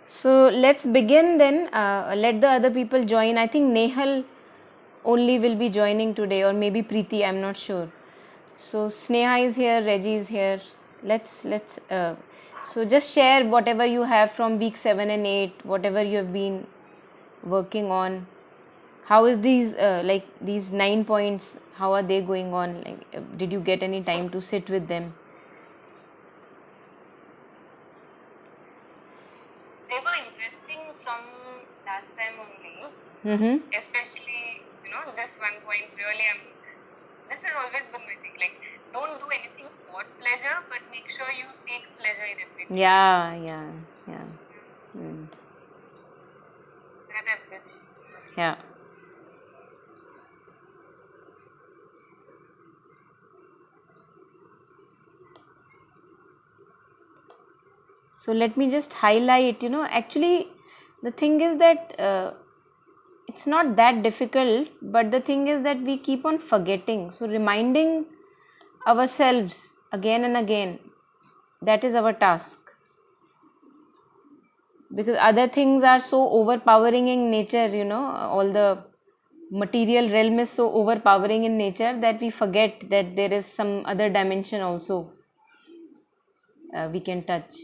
So let's begin then. Let the other people join. I think Nehal only will be joining today, or maybe Preeti. I'm not sure. So Sneha is here, Reggie is here. Let's. So just share whatever you have from week 7 and 8, whatever you have been working on. How is these like these 9 points? How are they going on? Like, did you get any time to sit with them? They were interesting from last time only. Mm-hmm. Especially, this one point really this has always been my thing. Like, don't do anything for pleasure, but make sure you take pleasure in everything. Yeah, yeah, yeah. Mm. That I've been. Yeah. So let me just highlight, actually the thing is that it's not that difficult, but the thing is that we keep on forgetting. So reminding ourselves again and again, that is our task. Because other things are so overpowering in nature, all the material realm is so overpowering in nature that we forget that there is some other dimension also we can touch.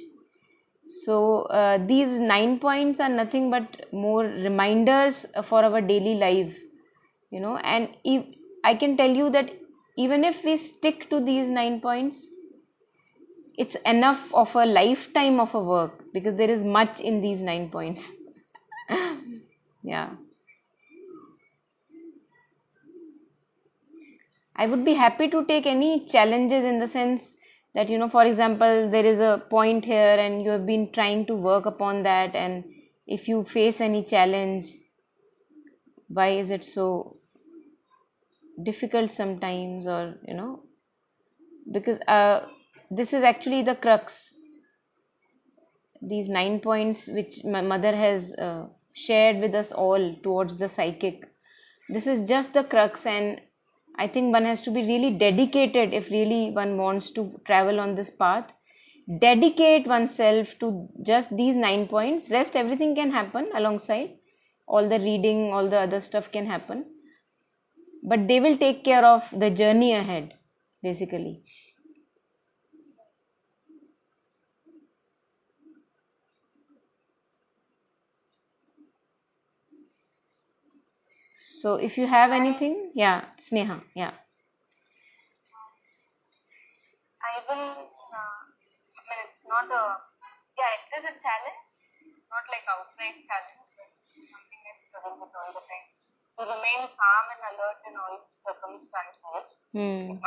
So these 9 points are nothing but more reminders for our daily life, and if I can tell you that even if we stick to these 9 points, it's enough of a lifetime of a work because there is much in these 9 points. Yeah. I would be happy to take any challenges in the sense that, for example, there is a point here and you have been trying to work upon that, and if you face any challenge, why is it so difficult sometimes, or, because this is actually the crux, these 9 points which my mother has shared with us all towards the psychic. This is just the crux, and I think one has to be really dedicated if really one wants to travel on this path. Dedicate oneself to just these 9 points. Rest everything can happen alongside. All the reading, all the other stuff can happen. But they will take care of the journey ahead, basically. So if you have anything, yeah, Sneha, yeah. I will, it's not yeah, it is a challenge, not like outright challenge, but something I struggle with all the time. To remain calm and alert in all circumstances. Hmm.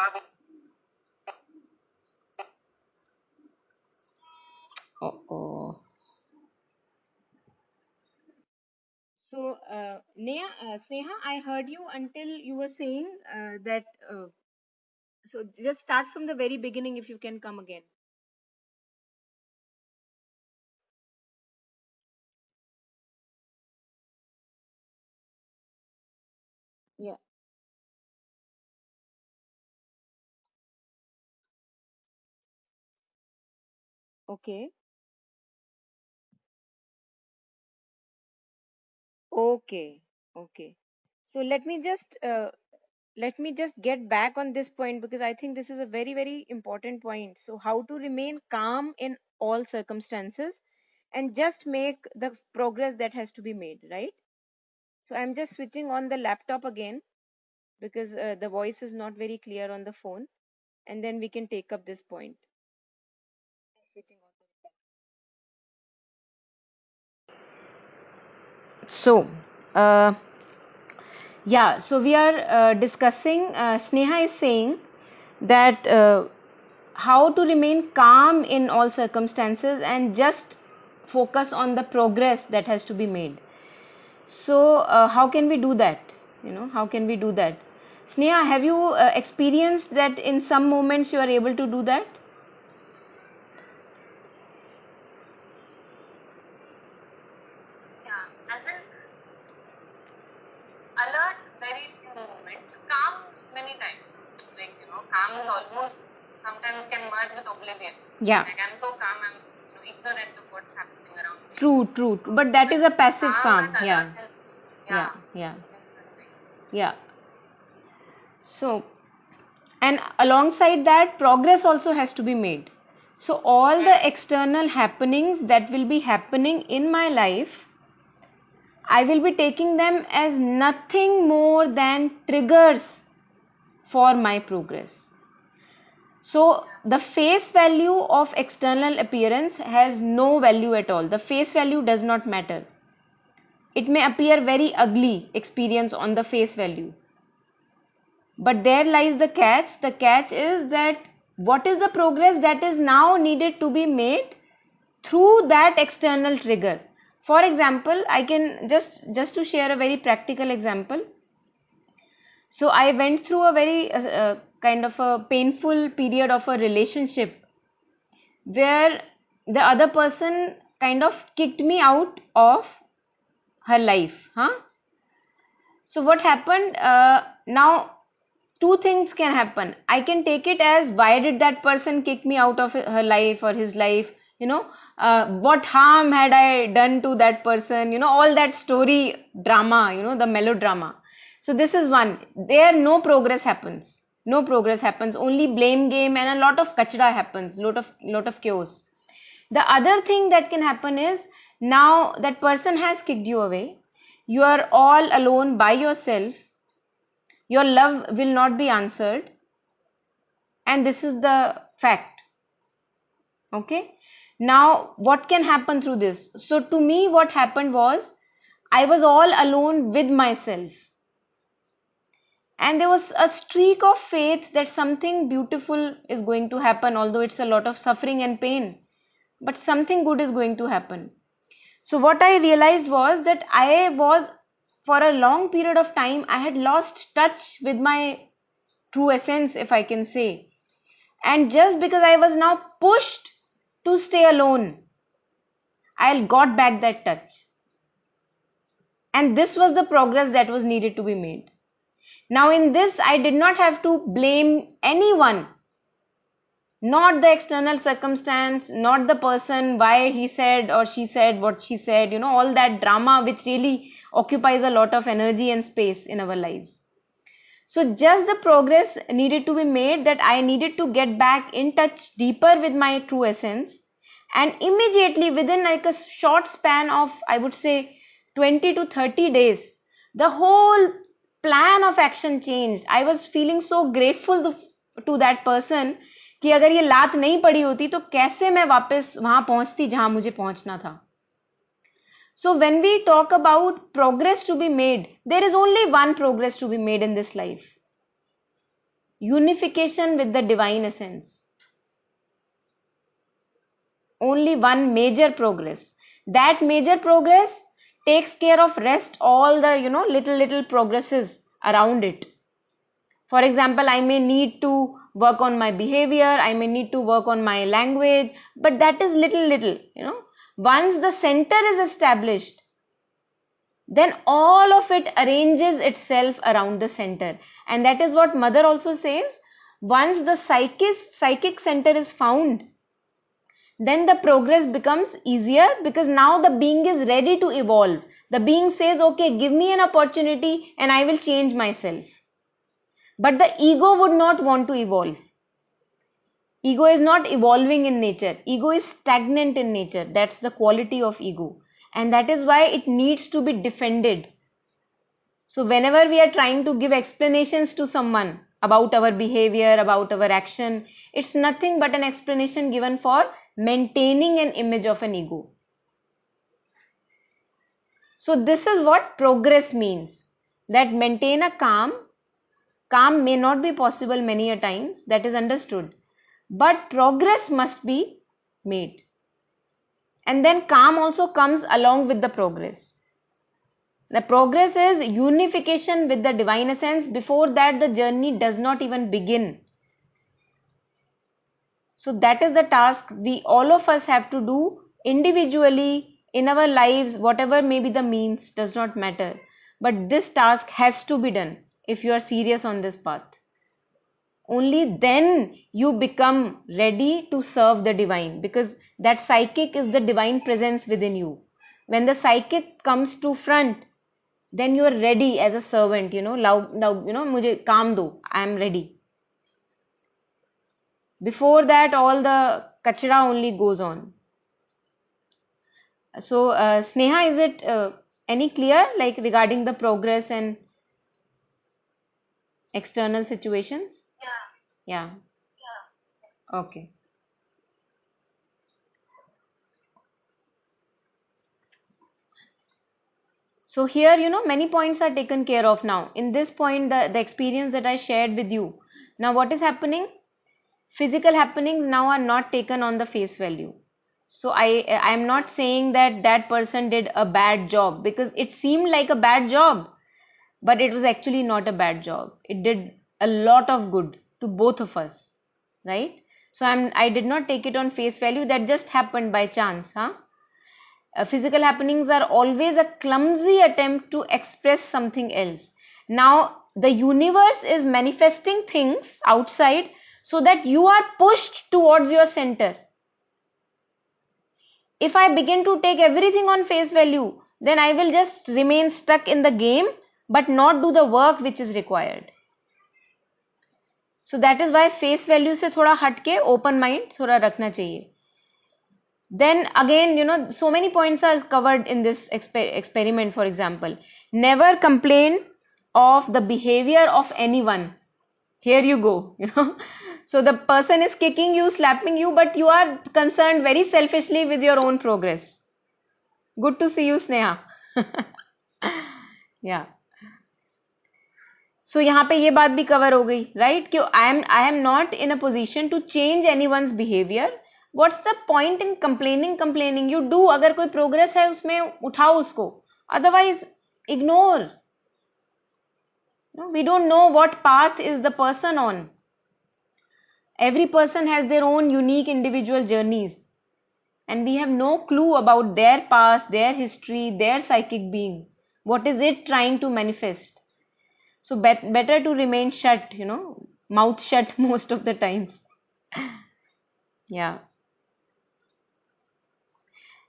Oh. So, Sneha, I heard you until you were saying that. So, just start from the very beginning if you can come again. Yeah. Okay. Okay. Okay. So let me just get back on this point because I think this is a very, very important point. So, how to remain calm in all circumstances and just make the progress that has to be made, right? So, I'm just switching on the laptop again because the voice is not very clear on the phone, and then we can take up this point. Switching on So, uh, yeah, so we are discussing, Sneha is saying that how to remain calm in all circumstances and just focus on the progress that has to be made. So, how can we do that? How can we do that? Sneha, have you experienced that in some moments you are able to do that? Yeah, as in alert very few moments, calm many times. Like, calm is almost sometimes can merge with oblivion. Yeah. Like, I'm so calm, I'm ignorant of what's happening around me. True, true, true. But that is a passive calm. and Yeah, alert is yeah, yeah, different thing. yeah. So, and alongside that, progress also has to be made. So, all the external happenings that will be happening in my life, I will be taking them as nothing more than triggers for my progress. So, the face value of external appearance has no value at all. The face value does not matter. It may appear very ugly experience on the face value. But there lies the catch. The catch is that what is the progress that is now needed to be made through that external trigger. For example, I can just to share a very practical example. So I went through a very kind of a painful period of a relationship where the other person kind of kicked me out of her life. So what happened? Now two things can happen. I can take it as, why did that person kick me out of her life or his life? What harm had I done to that person? All that story drama, the melodrama. So this is one. There no progress happens. No progress happens. Only blame game and a lot of kachra happens. Lot of chaos. The other thing that can happen is, now that person has kicked you away. You are all alone by yourself. Your love will not be answered, and this is the fact. Okay, now what can happen through this? So to me, what happened was, I was all alone with myself, and there was a streak of faith that something beautiful is going to happen, although it's a lot of suffering and pain, but something good is going to happen. So what I realized was that I was, for a long period of time, I had lost touch with my true essence, if I can say. And just because I was now pushed to stay alone, I got back that touch. And this was the progress that was needed to be made. Now in this, I did not have to blame anyone, not the external circumstance, not the person, why he said or she said what she said, all that drama which really occupies a lot of energy and space in our lives. So just the progress needed to be made, that I needed to get back in touch deeper with my true essence, and immediately within like a short span of, I would say, 20 to 30 days, the whole plan of action changed. I was feeling so grateful to that person कि अगर ये लात नहीं पड़ी होती तो कैसे मैं वापस वहां पहुंचती जहां मुझे पहुंचना था. So when we talk about progress to be made, there is only one progress to be made in this life. Unification with the divine essence. Only one major progress. That major progress takes care of rest all the little progresses around it. For example, I may need to work on my behavior, I may need to work on my language, but that is little. Once the center is established, then all of it arranges itself around the center. And that is what Mother also says. Once the psychic center is found, then the progress becomes easier, because now the being is ready to evolve. The being says, okay, give me an opportunity and I will change myself. But the ego would not want to evolve. Ego is not evolving in nature. Ego is stagnant in nature. That's the quality of ego. And that is why it needs to be defended. So whenever we are trying to give explanations to someone about our behavior, about our action, it's nothing but an explanation given for maintaining an image of an ego. So this is what progress means, that maintain a calm. Calm may not be possible many a times, that is understood, but progress must be made. And then calm also comes along with the progress. The progress is unification with the divine essence. Before that, the journey does not even begin. So that is the task we all of us have to do individually in our lives. Whatever may be the means does not matter, but this task has to be done if you are serious on this path. only then you become ready to serve the divine, because that psychic is the divine presence within you. When the psychic comes to front, then you are ready as a servant, now, mujhe kaam do, I am ready. Before that, all the kachra only goes on. So, Sneha, is it any clear, like regarding the progress and external situations? Yeah. Yeah. Okay. So here, many points are taken care of now. In this point, the experience that I shared with you. Now, what is happening? Physical happenings now are not taken on the face value. So I am not saying that that person did a bad job, because it seemed like a bad job, but it was actually not a bad job. It did a lot of good to both of us, right? So I did not take it on face value. That just happened by chance, huh? Physical happenings are always a clumsy attempt to express something else. Now, the universe is manifesting things outside so that you are pushed towards your center. If I begin to take everything on face value, then I will just remain stuck in the game but not do the work which is required. So that is why face value से थोड़ा हटके open mind थोड़ा रखना चाहिए. Then again, so many points are covered in this experiment. For example, never complain of the behavior of anyone. Here you go, So the person is kicking you, slapping you, but you are concerned very selfishly with your own progress. Good to see you, Sneha. Yeah. So यहाँ पे ये बात भी cover हो गई, right? कि I am not in a position to change anyone's behavior. What's the point in complaining? You do. अगर कोई progress है उसमें उठाओ उसको. Otherwise, ignore. No, we don't know what path is the person on. Every person has their own unique individual journeys, and we have no clue about their past, their history, their psychic being. What is it trying to manifest? So better to remain shut, mouth shut most of the times. Yeah.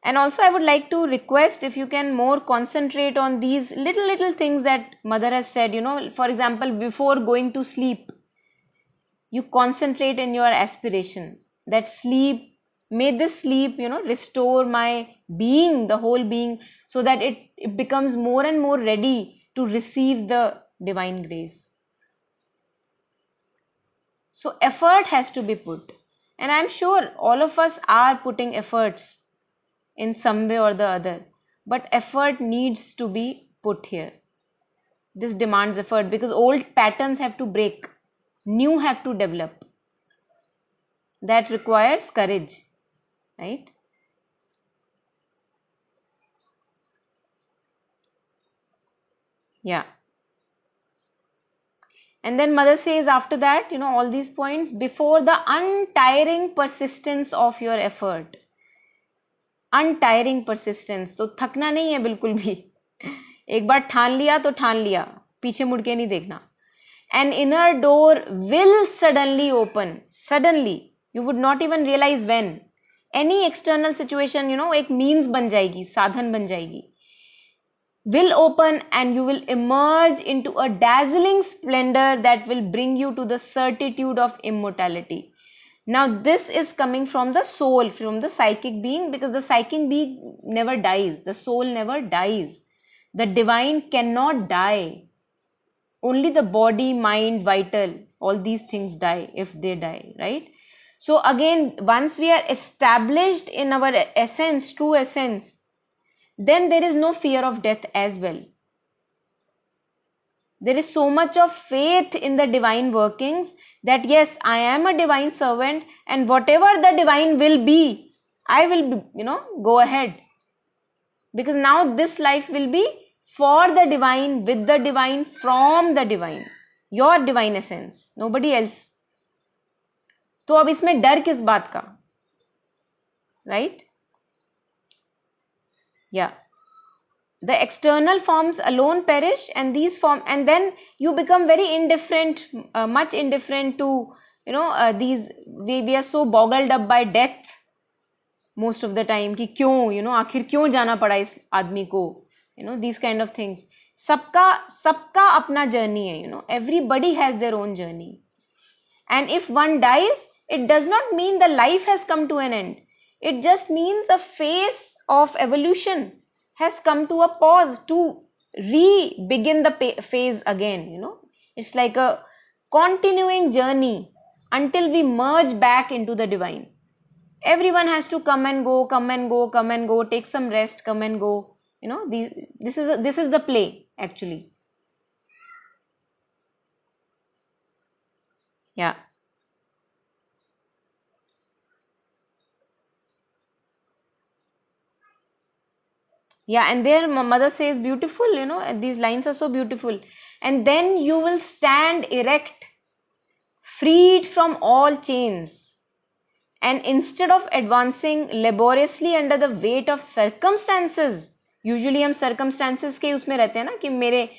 And also I would like to request if you can more concentrate on these little things that mother has said, for example, before going to sleep, you concentrate in your aspiration that sleep, may this sleep, restore my being, the whole being, so that it becomes more and more ready to receive the divine grace. So effort has to be put, and I'm sure all of us are putting efforts in some way or the other, but effort needs to be put here. This demands effort because old patterns have to break, new have to develop. That requires courage, right? Yeah. And then mother says after that, all these points, before the untiring persistence of your effort. Untiring persistence, तो थकना नहीं है बिल्कुल भी. एक बार ठान लिया तो ठान लिया, पीछे मुड़ के नहीं देखना. An inner door will suddenly open. Suddenly. You would not even realize when. Any external situation, एक means बन जाएगी, साधन बन जाएगी. Will open and you will emerge into a dazzling splendor that will bring you to the certitude of immortality. Now this is coming from the soul, from the psychic being, because the psychic being never dies. The soul never dies. The divine cannot die. Only the body, mind, vital, all these things die if they die, right? So again, once we are established in our essence, true essence, then there is no fear of death as well. There is so much of faith in the divine workings that yes, I am a divine servant, and whatever the divine will be, I will, go ahead. Because now this life will be for the divine, with the divine, from the divine. Your divine essence, nobody else. तो अब इसमें डर किस बात का? Right? Yeah. The external forms alone perish, and these form, and then you become very indifferent, much indifferent to, these. We are so boggled up by death most of the time कि क्यों, आखिर क्यों जाना पड़ा इस आदमी को, these kind of things. सबका अपना journey है, everybody has their own journey. And if one dies, it does not mean the life has come to an end. It just means a phase of evolution has come to a pause to re-begin the phase again, It's like a continuing journey until we merge back into the divine. Everyone has to come and go, come and go, come and go, take some rest, come and go. This is the play actually. Yeah. Yeah, and there mother says beautiful, these lines are so beautiful. And then you will stand erect, freed from all chains. And instead of advancing laboriously under the weight of circumstances, usually हम circumstances के उसमें रहते हैं ना कि मेरे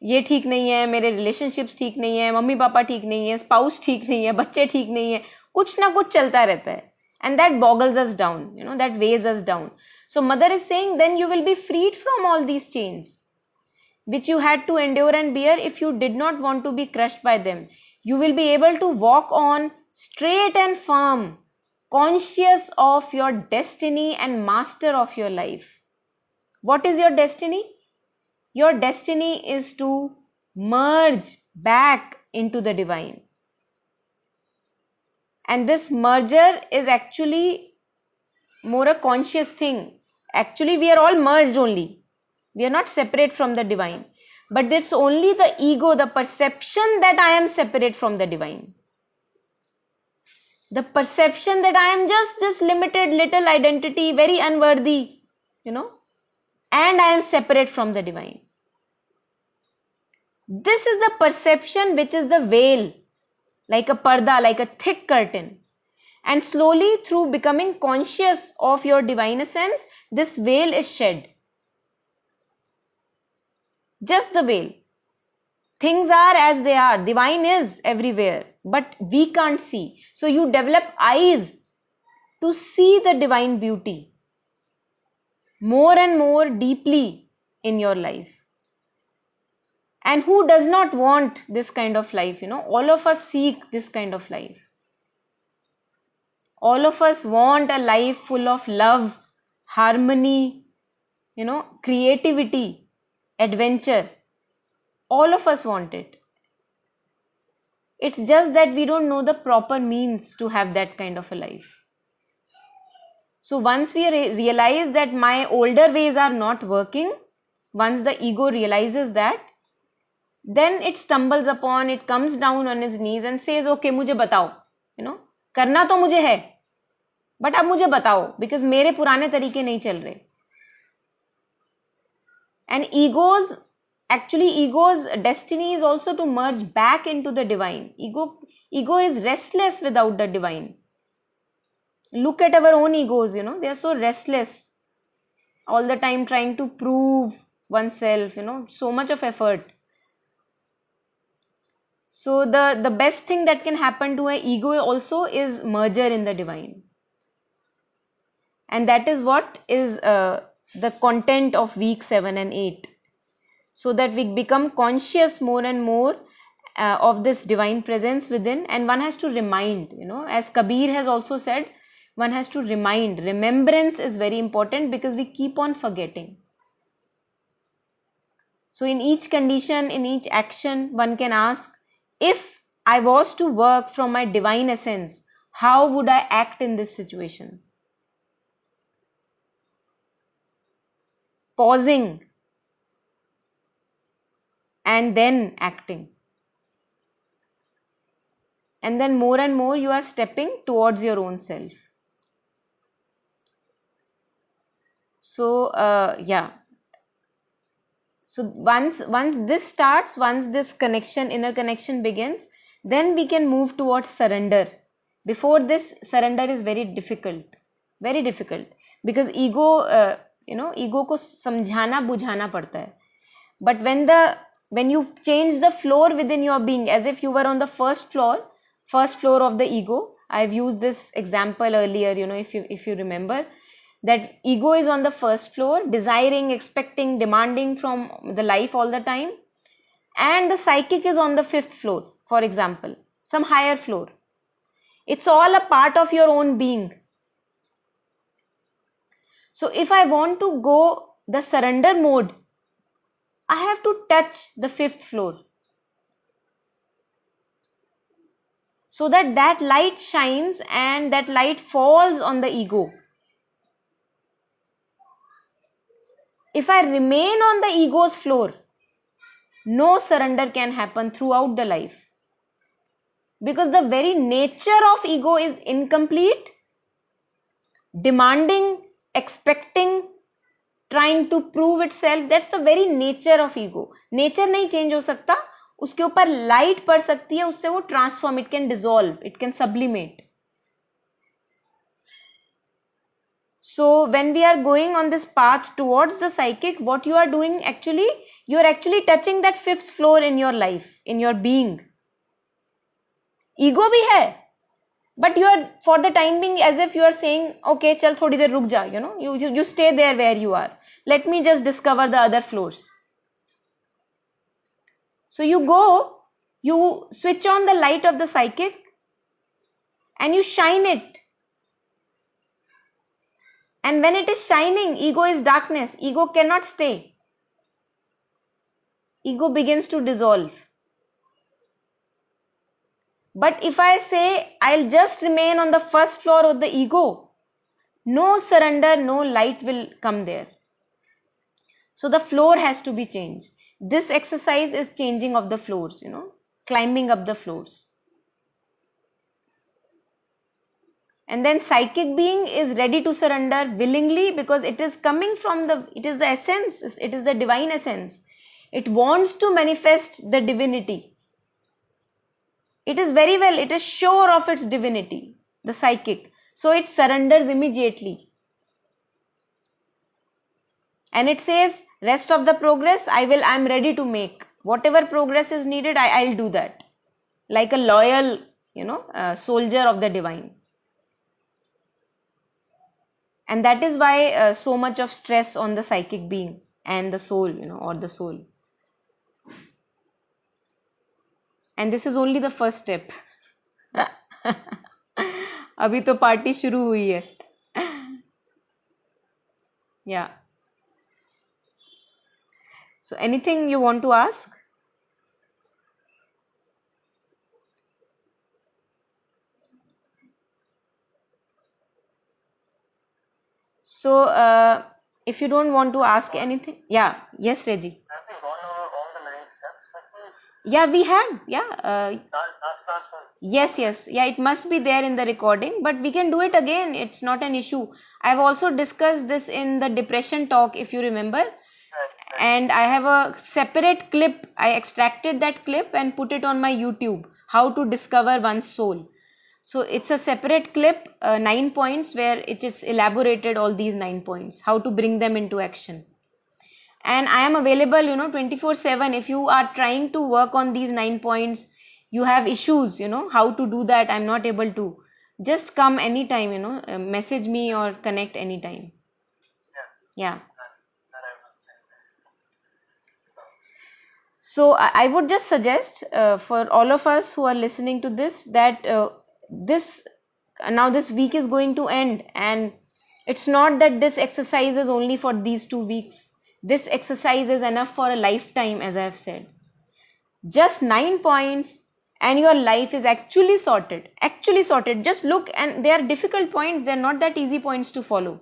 ये ठीक नहीं है, मेरे relationships ठीक नहीं है, मम्मी पापा ठीक नहीं है, spouse ठीक नहीं है, बच्चे ठीक नहीं है, कुछ ना कुछ चलता रहता है. And that boggles us down, that weighs us down. So mother is saying then you will be freed from all these chains which you had to endure and bear if you did not want to be crushed by them. You will be able to walk on straight and firm, conscious of your destiny and master of your life. What is your destiny? Your destiny is to merge back into the divine. And this merger is actually more a conscious thing. Actually, we are all merged only. We are not separate from the divine. But it's only the ego, the perception that I am separate from the divine. The perception that I am just this limited little identity, very unworthy, and I am separate from the divine. This is the perception which is the veil, like a parda, like a thick curtain. And slowly through becoming conscious of your divine essence, this veil is shed. Just the veil. Things are as they are. Divine is everywhere, but we can't see. So you develop eyes to see the divine beauty more and more deeply in your life. And who does not want this kind of life? All of us seek this kind of life. All of us want a life full of love, harmony, creativity, adventure. All of us want it. It's just that we don't know the proper means to have that kind of a life. So once we realize that my older ways are not working, once the ego realizes that, then it stumbles upon, it comes down on his knees and says, okay, मुझे बताओ, करना तो मुझे है, but अब मुझे बताओ, because मेरे पुराने तरीके नहीं चल रहे. And ego's destiny is also to merge back into the divine. Ego is restless without the divine. Look at our own egos, they are so restless, all the time trying to prove oneself, so much of effort. So the best thing that can happen to an ego also is merger in the divine. And that is what is the content of week 7 and 8. So that we become conscious more and more of this divine presence within, and one has to remind, as Kabir has also said, one has to remind. Remembrance is very important because we keep on forgetting. So in each condition, in each action, one can ask, if I was to work from my divine essence, how would I act in this situation? Pausing and then acting. And then more and more you are stepping towards your own self. So yeah. So once this starts, once this connection, inner connection begins, then we can move towards surrender. Before this, surrender is very difficult, because ego, ego को समझाना बुझाना पड़ता है. But when you change the floor within your being, as if you were on the first floor of the ego. I've used this example earlier, if you remember, that ego is on the first floor, desiring, expecting, demanding from the life all the time, and the psychic is on the fifth floor, for example, some higher floor. It's all a part of your own being. So if I want to go the surrender mode, I have to touch the fifth floor, so that light shines and that light falls on the ego. If I remain on the ego's floor, no surrender can happen throughout the life, because the very nature of ego is incomplete, demanding, expecting, trying to prove itself. That's the very nature of ego. Nature नहीं change हो सकता, उसके ऊपर light पड़ सकती है, उससे वो transform, it can dissolve, it can sublimate. So when we are going on this path towards the psychic, what you are doing actually, you are actually touching that fifth floor in your life, in your being. Ego भी है, but you are, for the time being, as if you are saying, okay, चल थोड़ी देर रुक जा, you stay there where you are. Let me just discover the other floors. So you go, you switch on the light of the psychic and you shine it. And when it is shining, ego is darkness. Ego cannot stay. Ego begins to dissolve. But if I say, I'll just remain on the first floor of the ego, no surrender, no light will come there. So the floor has to be changed. This exercise is changing of the floors, climbing up the floors. And then psychic being is ready to surrender willingly, because it is coming from it is the essence, it is the divine essence. It wants to manifest the divinity. It is very well, it is sure of its divinity, the psychic. So it surrenders immediately. And it says, rest of the progress, I'm ready to make. Whatever progress is needed, I'll do that. Like a loyal, soldier of the divine. And that is why so much of stress on the psychic being and the soul, or the soul. And this is only the first step. अभी तो party शुरू हुई है. Yeah. So anything you want to ask? So if you don't want to ask anything, yeah, yes, Reggie. Have we gone over all the 9 steps? Yeah, we have. Yeah. Last class was. Yes. Yeah, it must be there in the recording, but we can do it again. It's not an issue. I've also discussed this in the depression talk, if you remember. Right. And I have a separate clip. I extracted that clip and put it on my YouTube. How to discover one's soul. So it's a separate clip, 9 points, where it is elaborated all these 9 points, how to bring them into action. And I am available, 24/7. If you are trying to work on these 9 points, you have issues, how to do that, I'm not able to. Just come anytime, message me or connect anytime. Yeah. So I would just suggest for all of us who are listening to this, that this week is going to end, and it's not that this exercise is only for these 2 weeks. This exercise is enough for a lifetime, as I have said. Just 9 points and your life is actually sorted. Just look, and they are difficult points. They're not that easy points to follow.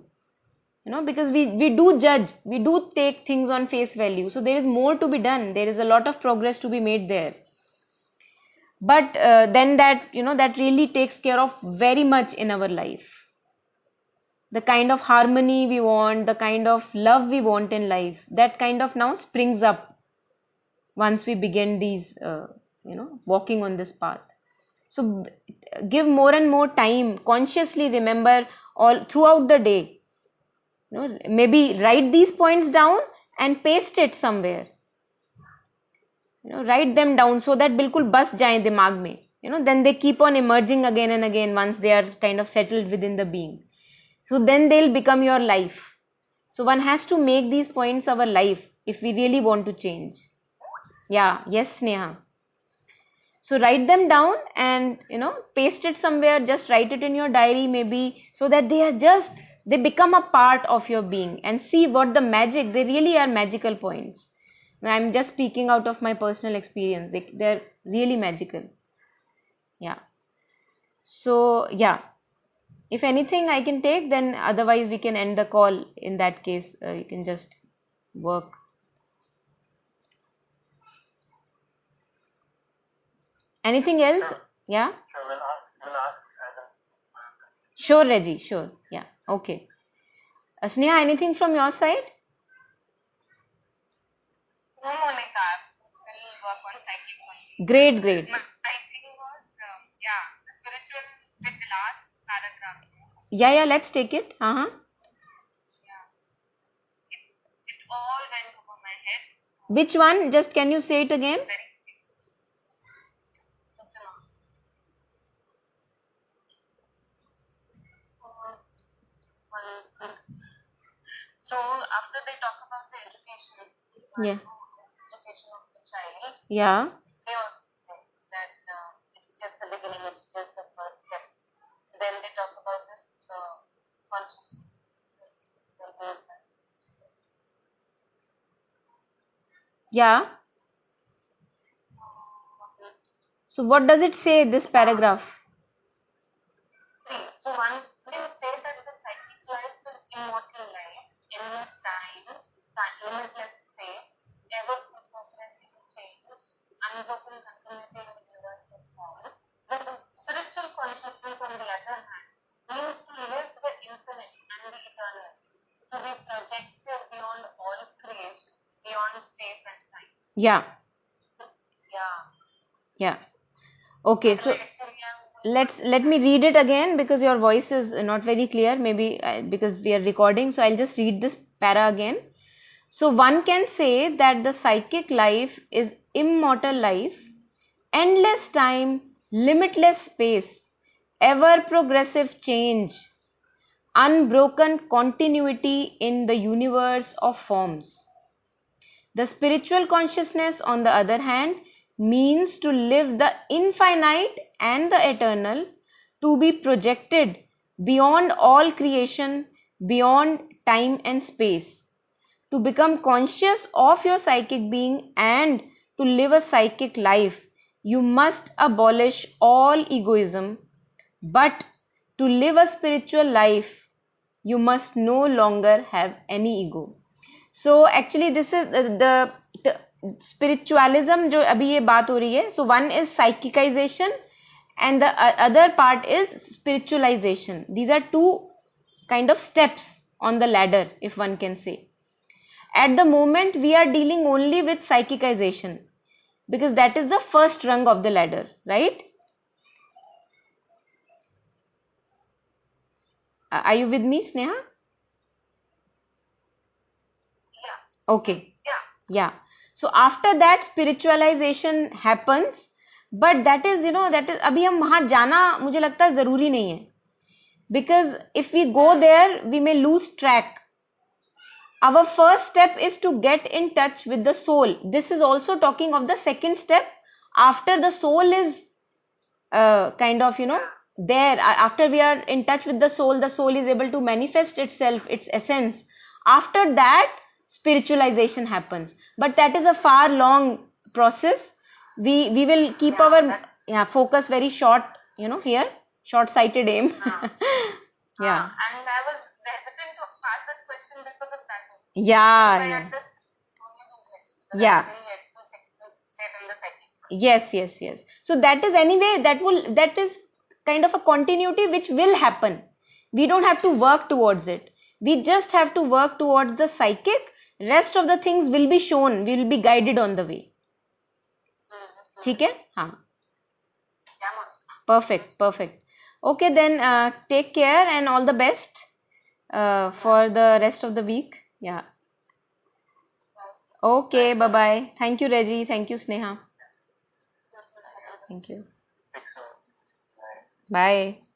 Because we do judge, we do take things on face value. So there is more to be done. There is a lot of progress to be made there. But then that really takes care of very much in our life. The kind of harmony we want, the kind of love we want in life, that kind of now springs up once we begin these, walking on this path. So give more and more time, consciously remember all throughout the day. maybe write these points down and paste it somewhere. Write them down so that बिल्कुल बस जाएं दिमाग में. Then they keep on emerging again and again once they are kind of settled within the being. So then they'll become your life. So one has to make these points our life if we really want to change. Yeah, yes, Sneha. So write them down and paste it somewhere. Just write it in your diary maybe, so that they become a part of your being, and see what the magic, they really are magical points. I'm just speaking out of my personal experience. They're really magical. Yeah. So yeah, if anything I can take, then otherwise we can end the call. In that case, you can just work. Anything else? Sure. Yeah. Sure, we'll ask as a. Sure, Reggie. Sure. Yeah. Okay. Sneha, anything from your side? No, Monica, still work on psychic only. Great, great. My thing was, the spiritual with the last paragraph. Yeah, let's take it. Yeah. It all went over my head. Which one? Just can you say it again? Just a moment. So after they talk about the education, Yeah. education of the child, Yeah. they all say that it's just the beginning, it's just the first step. Then they talk about this consciousness. Yeah. So what does it say, this paragraph? See, so one can say that the psychic life is immortal life, endless time, limitless space, ever progressive change, unbroken continuity in the universal form. The spiritual consciousness, on the other hand, means to live the infinite and the eternal, to be projected beyond all creation, beyond space and time. Yeah. Yeah. Okay, so let me read it again, because your voice is not very clear, maybe because we are recording. So I'll just read this para again. So one can say that the psychic life is immortal life, endless time, limitless space, ever progressive change, unbroken continuity in the universe of forms. The spiritual consciousness, on the other hand, means to live the infinite and the eternal, to be projected beyond all creation, beyond time and space, to become conscious of your psychic being and to live a psychic life. You must abolish all egoism, but to live a spiritual life, you must no longer have any ego. So actually this is the spiritualism जो अभी ये बात हो रही है. So one is psychicization and the other part is spiritualization. These are two kind of steps on the ladder, if one can say. At the moment we are dealing only with psychicization, because that is the first rung of the ladder, right? Are you with me, Sneha? Yeah. Okay. Yeah. So after that spiritualization happens, but that is अभी हम वहां जाना मुझे लगता है जरूरी नहीं है, because if we go there we may lose track. Our first step is to get in touch with the soul. This is also talking of the second step. After the soul is kind of there, after we are in touch with the soul is able to manifest itself, its essence. After that spiritualization happens, but that is a far long process. We will keep our focus very short, here, short sighted aim. Yeah. And I was hesitant to ask this question because of that. Yeah. Yeah. Yes. So that is anyway, that is kind of a continuity which will happen. We don't have to work towards it. We just have to work towards the psychic. Rest of the things will be shown. We will be guided on the way. ठीक है? हाँ. Perfect. Okay, then take care and all the best. for the rest of the week. Yeah. Okay, bye bye. Thank you, Reggie. Thank you, Sneha. Thank you. Speak soon. Bye. Bye.